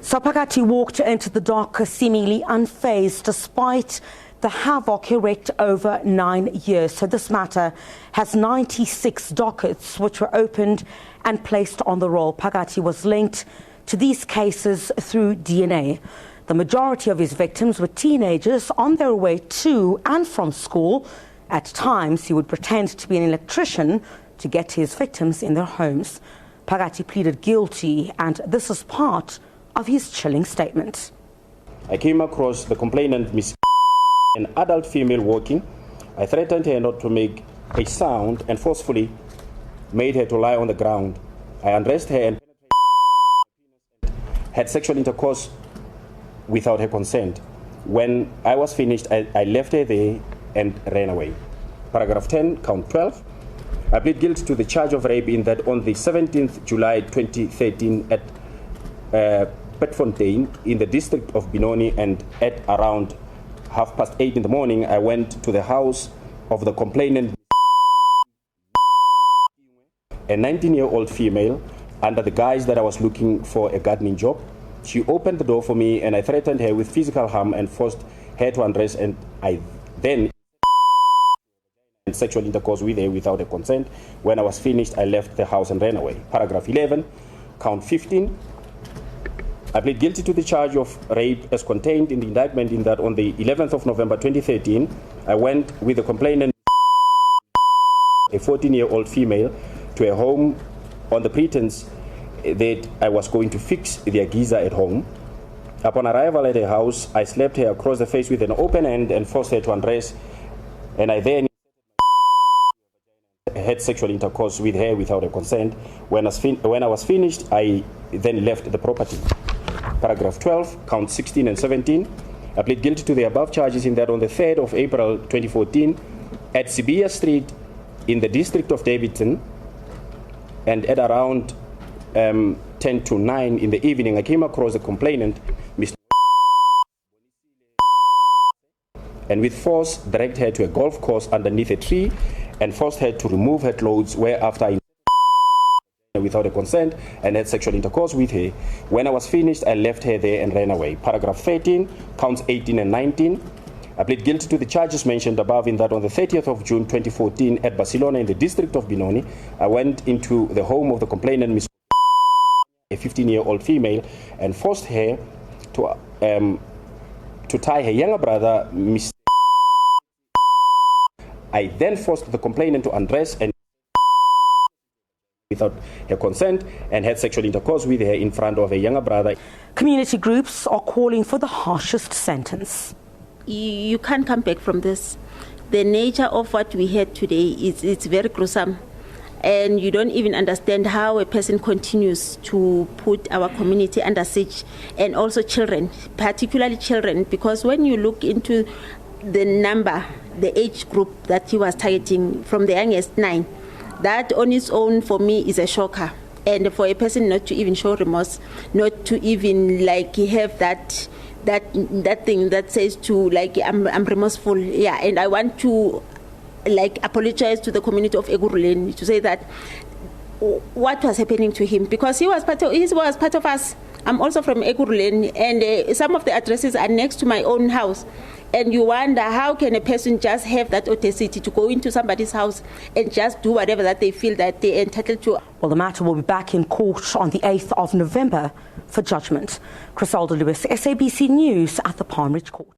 So Phakathi walked into the dock seemingly unfazed despite the havoc he wreaked over 9 years. So this matter has 96 dockets which were opened and placed on the roll. Phakathi was linked to these cases through DNA. The majority of his victims were teenagers on their way to and from school. At times, he would pretend to be an electrician to get to his victims in their homes. Phakathi pleaded guilty, and this is part of his chilling statement. I came across the complainant, Miss an adult female walking. I threatened her not to make a sound and forcefully made her to lie on the ground. I undressed her and had sexual intercourse without her consent. When I was finished, I left her there and ran away. Paragraph 10, count 12. I plead guilty to the charge of rape in that on the 17th July 2013 at Petfontein in the district of Benoni, and at around 8:30 in the morning, I went to the house of the complainant, a 19-year-old female, under the guise that I was looking for a gardening job. She opened the door for me and I threatened her with physical harm and forced her to undress, and I then had sexual intercourse with her without her consent. When I was finished, I left the house and ran away. Paragraph 11, count 15. I plead guilty to the charge of rape as contained in the indictment in that on the 11th of November 2013, I went with the complainant, a 14-year-old female, to a home on the pretense that I was going to fix their geyser at home. Upon arrival at her house, I slapped her across the face with an open hand and forced her to undress, and I then had sexual intercourse with her without her consent. When I was finished, I then left the property. Paragraph 12, count 16 and 17. I plead guilty to the above charges in that on the 3rd of April 2014 at Sibia Street in the district of Davidson, and at around 10 to 9 in the evening, I came across the complainant, Mr. and with force dragged her to a golf course underneath a tree and forced her to remove her clothes, whereafter I without a consent and had sexual intercourse with her. When I was finished, I left her there and ran away. Paragraph 13, counts 18 and 19. I plead guilty to the charges mentioned above in that on the 30th of June 2014 at Barcelona in the district of Benoni, I went into the home of the complainant, Miss a 15-year-old female, and forced her to tie her younger brother, Mr. I then forced the complainant to undress and without her consent and had sexual intercourse with her in front of her younger brother. Community groups are calling for the harshest sentence. You can't come back from this. The nature of what we had today it's very gruesome, and you don't even understand how a person continues to put our community under siege, and also children, particularly children, because when you look into the number, the age group that he was targeting from the youngest 9, that on its own for me is a shocker. And for a person not to even show remorse, not to even have that thing that says to I'm remorseful, yeah. And I want to apologize to the community of Ekurhuleni to say that what was happening to him, because he was part of us. I'm also from Ekurhuleni, and some of the addresses are next to my own house. And you wonder, how can a person just have that audacity to go into somebody's house and just do whatever that they feel that they're entitled to? Well, the matter will be back in court on the 8th of November for judgment. Lewis, SABC News at the Palmridge Court.